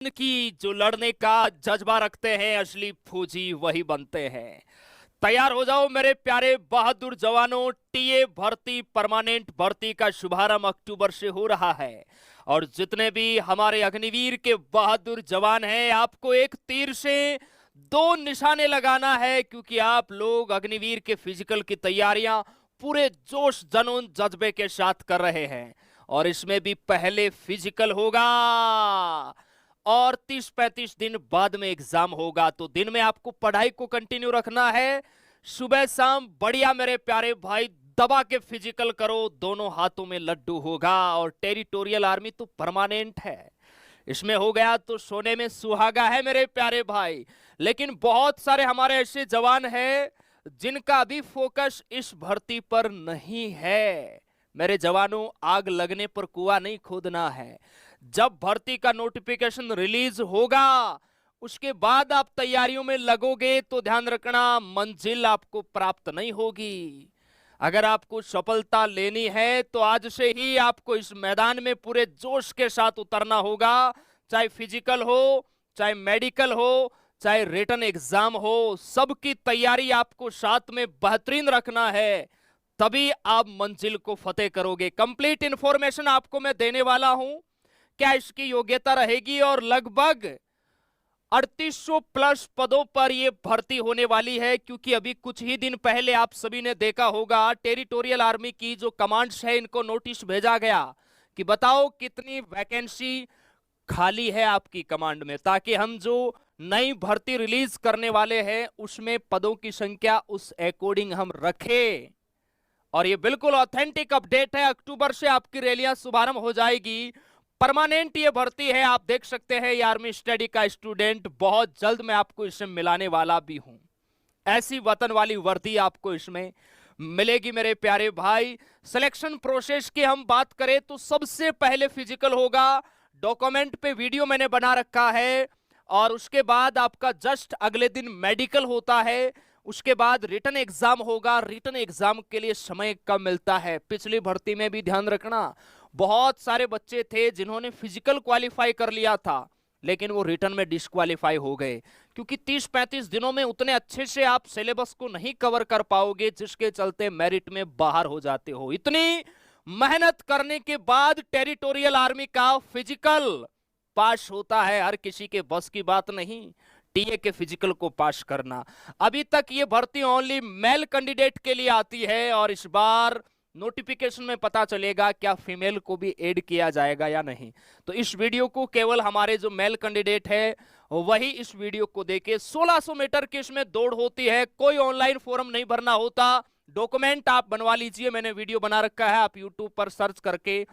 प्रश्न की जो लड़ने का जज्बा रखते हैं, असली फौजी वही बनते हैं। तैयार हो जाओ मेरे प्यारे बहादुर जवानों। टीए भर्ती, परमानेंट भर्ती का शुभारंभ अक्टूबर से हो रहा है और जितने भी हमारे अग्निवीर के बहादुर जवान हैं, आपको एक तीर से दो निशाने लगाना है, क्योंकि आप लोग अग्निवीर के फिजिकल की तैयारियां पूरे जोश जुनून जज्बे के साथ कर रहे हैं और इसमें भी पहले फिजिकल होगा और 30-35 दिन बाद में एग्जाम होगा। तो दिन में आपको पढ़ाई को कंटिन्यू रखना है, सुबह शाम बढ़िया मेरे प्यारे भाई दबा के फिजिकल करो, दोनों हाथों में लड्डू होगा। और टेरिटोरियल आर्मी तो परमानेंट है, इसमें हो गया तो सोने में सुहागा है मेरे प्यारे भाई। लेकिन बहुत सारे हमारे ऐसे जवान हैं जिनका भी फोकस इस भर्ती पर नहीं है। मेरे जवानों, आग लगने पर कुआं नहीं खोदना है। जब भर्ती का नोटिफिकेशन रिलीज होगा उसके बाद आप तैयारियों में लगोगे तो ध्यान रखना, मंजिल आपको प्राप्त नहीं होगी। अगर आपको सफलता लेनी है तो आज से ही आपको इस मैदान में पूरे जोश के साथ उतरना होगा, चाहे फिजिकल हो, चाहे मेडिकल हो, चाहे रिटन एग्जाम हो, सबकी तैयारी आपको साथ में बेहतरीन रखना है, तभी आप मंजिल को फतेह करोगे। कंप्लीट इंफॉर्मेशन आपको मैं देने वाला हूं, क्या इसकी योग्यता रहेगी और लगभग 3800 प्लस पदों पर यह भर्ती होने वाली है। क्योंकि अभी कुछ ही दिन पहले आप सभी ने देखा होगा टेरिटोरियल आर्मी की जो कमांड्स है, इनको नोटिस भेजा गया कि बताओ कितनी वैकेंसी खाली है आपकी कमांड में, ताकि हम जो नई भर्ती रिलीज करने वाले हैं उसमें पदों की संख्या उस अकॉर्डिंग हम रखें। और ये बिल्कुल ऑथेंटिक अपडेट है, अक्टूबर से आपकी रैलियां शुभारंभ हो जाएगी। परमानेंट ये भर्ती है, आप देख सकते हैं ये आर्मी स्टडी का स्टूडेंट, बहुत जल्द मैं आपको इससे मिलाने वाला भी हूं। ऐसी वतन वाली वर्दी आपको इसमें मिलेगी मेरे प्यारे भाई। सिलेक्शन प्रोसेस की हम बात करें तो सबसे पहले फिजिकल होगा, डॉक्यूमेंट पे वीडियो मैंने बना रखा है, और उसके बाद आपका जस्ट अगले दिन मेडिकल होता है, उसके बाद रिटन एग्जाम होगा। रिटन एग्जाम के लिए समय कम मिलता है। पिछली भर्ती में भी ध्यान रखना, बहुत सारे बच्चे थे जिन्होंने फिजिकल क्वालिफाई कर लिया था लेकिन वो रिटन में डिस्क्वालीफाई हो गए, क्योंकि 30-35 दिनों में उतने अच्छे से आप सिलेबस को नहीं कवर कर पाओगे, जिसके चलते मेरिट में बाहर हो जाते हो। इतनी मेहनत करने के बाद टेरिटोरियल आर्मी का फिजिकल पास होता है, हर किसी के बस की बात नहीं टीए के फिजिकल को पास करना। अभी तक ये भर्ती ओनली मेल कैंडिडेट के लिए आती है और इस बार नोटिफिकेशन में पता चलेगा क्या फीमेल को भी ऐड किया जाएगा या नहीं। तो इस वीडियो को केवल हमारे जो मेल कैंडिडेट है वही इस वीडियो को देखे। 1600 मीटर की इसमें दौड़ होती है, कोई ऑनलाइन फॉर्म नहीं भरना होता, डॉक्यूमेंट आप बनवा लीजिए, मैंने वीडियो बना रखा है, आप यूट्यूब पर सर्च करके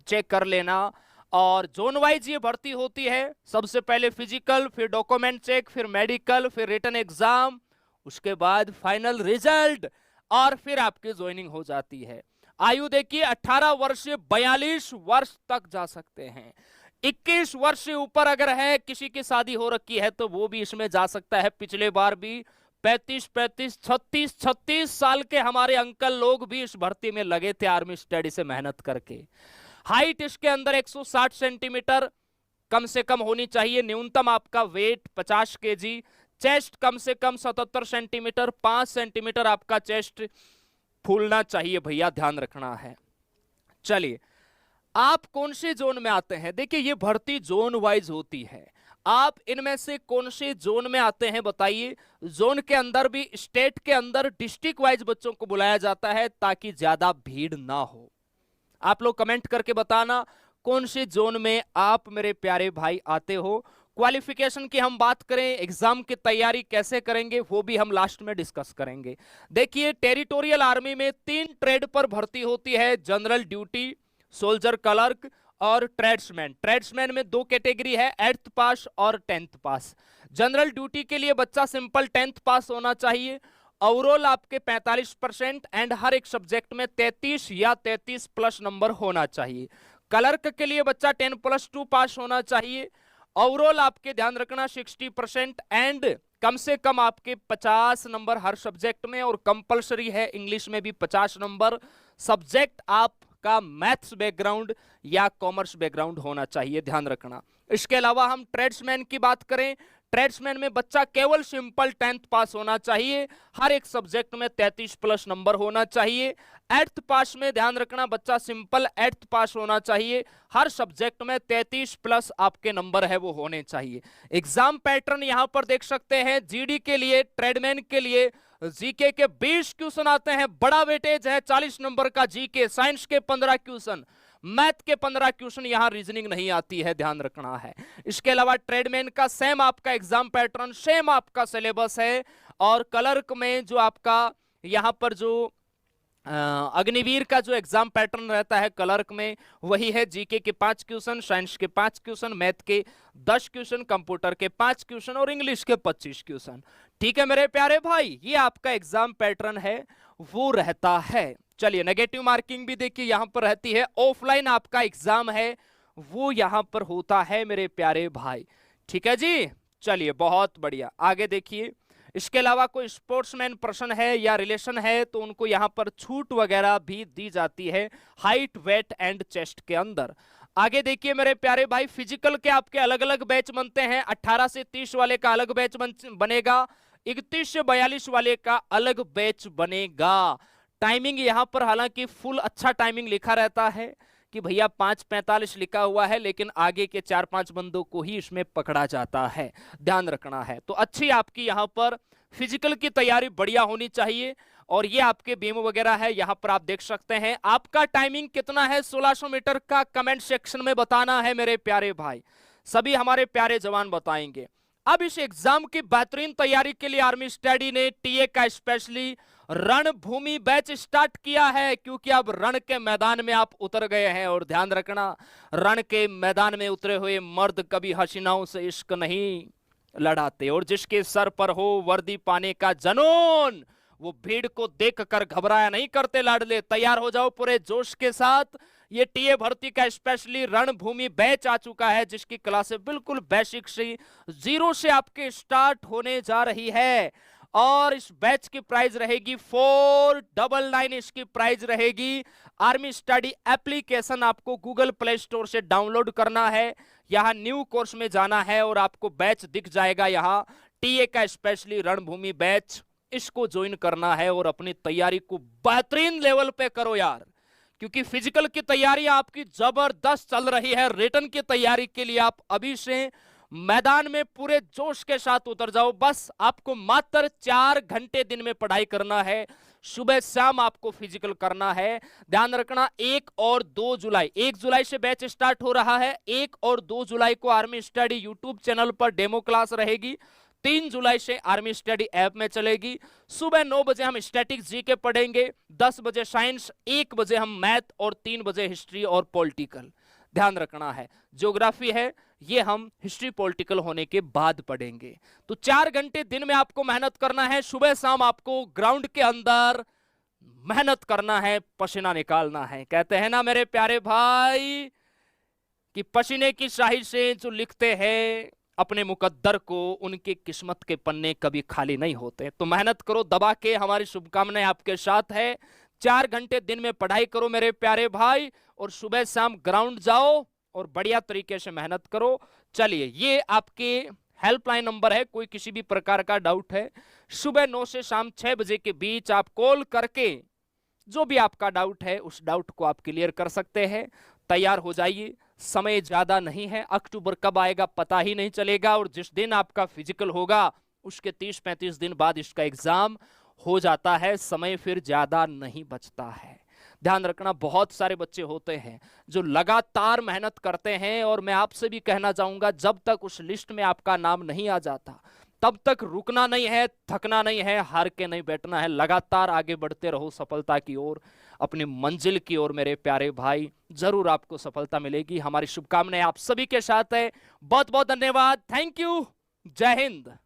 चेक कर लेना। और जोन वाइज ये भर्ती होती है, सबसे पहले फिजिकल, फिर डॉक्यूमेंट चेक, फिर मेडिकल, फिर रिटन एग्जाम, उसके बाद फाइनल रिजल्ट और फिर आपकी ज्वाइनिंग हो जाती है। आयु देखिए 18 वर्ष से 42 वर्ष तक जा सकते हैं। 21 वर्ष से ऊपर अगर है, किसी की शादी हो रखी है तो वो भी इसमें जा सकता है। पिछले बार भी 35-35, 36-36 साल के हमारे अंकल लोग भी इस भर्ती में लगे थे आर्मी स्टडी से मेहनत करके। हाइट इसके अंदर 160 सेंटीमीटर कम से कम होनी चाहिए, न्यूनतम आपका वेट 50 केजी, चेस्ट कम से कम 77 सेंटीमीटर, 5 सेंटीमीटर आपका चेस्ट फूलना चाहिए भैया, ध्यान रखना है। चलिए, आप कौन से जोन में आते हैं? देखिए ये भर्ती जोन वाइज होती है, आप इनमें से कौन से जोन में आते हैं बताइए। जोन के अंदर भी, स्टेट के अंदर डिस्ट्रिक्ट वाइज बच्चों को बुलाया जाता है ताकि ज्यादा भीड़ ना हो। आप लोग कमेंट करके बताना कौन से जोन में आप मेरे प्यारे भाई आते हो। क्वालिफिकेशन की हम बात करें, एग्जाम की तैयारी कैसे करेंगे वो भी हम लास्ट में डिस्कस करेंगे। देखिए टेरिटोरियल आर्मी में 3 ट्रेड पर भर्ती होती है, जनरल ड्यूटी, सोल्जर क्लर्क और ट्रेड्समैन। ट्रेड्समैन में 2 कैटेगरी है, 8th पास और 10th पास। जनरल ड्यूटी के लिए बच्चा सिंपल 10th पास होना चाहिए, ओवरऑल आपके 45% एंड हर एक सब्जेक्ट में 33 या 33 प्लस नंबर होना चाहिए। क्लर्क के लिए बच्चा 10+2 पास होना चाहिए, ओवरऑल आपके ध्यान रखना 60% एंड कम से कम आपके 50 नंबर हर सब्जेक्ट में, और कंपलसरी है इंग्लिश में भी 50 नंबर। सब्जेक्ट आप आपका मैथ्स बैकग्राउंड या कॉमर्स बैकग्राउंड होना चाहिए, ध्यान रखना। इसके अलावा हम ट्रेड्समैन की बात करें, ट्रेड्समैन में बच्चा केवल सिंपल 10th पास होना चाहिए, हर एक सब्जेक्ट में 33+ नंबर होना चाहिए। 8th पास में ध्यान रखना बच्चा सिंपल 8th पास होना चाहिए, हर सब्जेक्ट में 33+ आपके नंबर है वो होने चाहिए। एग्जाम पैटर्न यहां पर देख सकते हैं, जीडी के लिए, ट्रेडमैन के लिए जीके के 20 क्वेश्चन आते हैं, बड़ा वेटेज है 40 नंबर का जीके, साइंस के 15 क्वेश्चन, मैथ के 15 क्वेश्चन, यहां रीजनिंग नहीं आती है, ध्यान रखना है। इसके अलावा ट्रेडमैन का सेम आपका एग्जाम पैटर्न, सेम आपका सिलेबस है। और क्लर्क में जो आपका यहां पर जो अग्निवीर का जो एग्जाम पैटर्न रहता है क्लर्क में, वही है जीके के 5 क्वेश्चन, साइंस के 5 क्वेश्चन, मैथ के 10 क्वेश्चन, कंप्यूटर के 5 क्वेश्चन और इंग्लिश के 25 क्वेश्चन। ठीक है मेरे प्यारे भाई, ये आपका एग्जाम पैटर्न है वो रहता है। चलिए नेगेटिव मार्किंग भी देखिए यहां पर रहती है, ऑफलाइन आपका एग्जाम है वो यहां पर होता है मेरे प्यारे भाई। ठीक है जी, चलिए बहुत बढ़िया, आगे देखिए। इसके अलावा कोई स्पोर्ट्समैन पर्सन है या रिलेशन है तो उनको यहां पर छूट वगैरह भी दी जाती है हाइट, वेट एंड चेस्ट के अंदर। आगे देखिए मेरे प्यारे भाई, फिजिकल के आपके अलग अलग बैच बनते हैं, 18 से 30 वाले का अलग बैच बनेगा, 31 से 42 वाले का अलग बैच बनेगा। टाइमिंग यहां पर हालांकि फुल अच्छा टाइमिंग लिखा रहता है कि भैया 5:45 लिखा हुआ है, लेकिन आगे के 4-5 बंदों को ही इसमें पकड़ा जाता है, ध्यान रखना है। तो अच्छी आपकी यहां पर फिजिकल की तैयारी बढ़िया होनी चाहिए। और ये आपके बीम वगैरह है, यहां पर आप देख सकते हैं। आपका टाइमिंग कितना है 1600 मीटर का, कमेंट सेक्शन में बताना है मेरे प्यारे भाई, सभी हमारे प्यारे जवान बताएंगे। अब इस एग्जाम की बेहतरीन तैयारी के लिए आर्मी स्टडी ने टीए का स्पेशली रणभूमि बैच स्टार्ट किया है, क्योंकि अब रण के मैदान में आप उतर गए हैं। और ध्यान रखना, रण के मैदान में उतरे हुए मर्द कभी हसीनाओं से इश्क नहीं लड़ाते, और जिसके सर पर हो वर्दी पाने का जनून, वो भीड़ को देखकर घबराया नहीं करते लाडले। तैयार हो जाओ पूरे जोश के साथ, ये टीए भर्ती का स्पेशली रणभूमि बैच आ चुका है, जिसकी क्लासें बिल्कुल बेसिक से 0 से आपके स्टार्ट होने जा रही है। और इस बैच की प्राइस रहेगी 499, इसकी प्राइस रहेगी। आर्मी स्टडी एप्लीकेशन आपको गूगल प्ले स्टोर से डाउनलोड करना है, यहां न्यू कोर्स में जाना है और आपको बैच दिख जाएगा, यहां टीए का स्पेशली रणभूमि बैच, इसको ज्वाइन करना है और अपनी तैयारी को बेहतरीन लेवल पे करो यार, क्योंकि फिजिकल की तैयारी आपकी जबरदस्त चल रही है। रिटर्न की तैयारी के लिए आप अभी से मैदान में पूरे जोश के साथ उतर जाओ। बस आपको मात्र 4 घंटे दिन में पढ़ाई करना है, सुबह शाम आपको फिजिकल करना है। ध्यान रखना 1 और 2 जुलाई, 1 जुलाई से बैच स्टार्ट हो रहा है, 1 और 2 जुलाई को आर्मी स्टडी यूट्यूब चैनल पर डेमो क्लास रहेगी, 3 जुलाई से आर्मी स्टडी ऐप में चलेगी। सुबह 9 बजे हम स्टैटिक्स जीके पढ़ेंगे, 10 बजे साइंस, 1 बजे हम मैथ और 3 बजे हिस्ट्री और पॉलिटिकल। ध्यान रखना है, ज्योग्राफी है ये हम हिस्ट्री पॉलिटिकल होने के बाद पढ़ेंगे। तो 4 घंटे दिन में आपको मेहनत करना है, सुबह शाम आपको ग्राउंड के अंदर मेहनत करना है, पसीना निकालना है। कहते हैं ना मेरे प्यारे भाई कि पसीने की स्याही से जो लिखते हैं अपने मुकद्दर को, उनकी किस्मत के पन्ने कभी खाली नहीं होते। तो मेहनत करो दबा के, हमारी शुभकामनाएं आपके साथ है। 4 घंटे दिन में पढ़ाई करो मेरे प्यारे भाई, और सुबह शाम ग्राउंड जाओ और बढ़िया तरीके से मेहनत करो। चलिए, ये आपके हेल्पलाइन नंबर है, कोई किसी भी प्रकार का डाउट है, सुबह 9 से शाम 6 बजे के बीच आप कॉल करके जो भी आपका डाउट है उस डाउट को आप क्लियर कर सकते हैं। तैयार हो जाइए, समय ज्यादा नहीं है, अक्टूबर कब आएगा पता ही नहीं चलेगा, और जिस दिन आपका फिजिकल होगा उसके 30-35 दिन बाद इसका एग्जाम हो जाता है, समय फिर ज्यादा नहीं बचता है। ध्यान रखना, बहुत सारे बच्चे होते हैं जो लगातार मेहनत करते हैं, और मैं आपसे भी कहना चाहूंगा जब तक उस लिस्ट में आपका नाम नहीं आ जाता तब तक रुकना नहीं है, थकना नहीं है, हार के नहीं बैठना है, लगातार आगे बढ़ते रहो सफलता की ओर, अपनी मंजिल की ओर मेरे प्यारे भाई, जरूर आपको सफलता मिलेगी। हमारी शुभकामनाएं आप सभी के साथ है। बहुत बहुत धन्यवाद, थैंक यू, जय हिंद।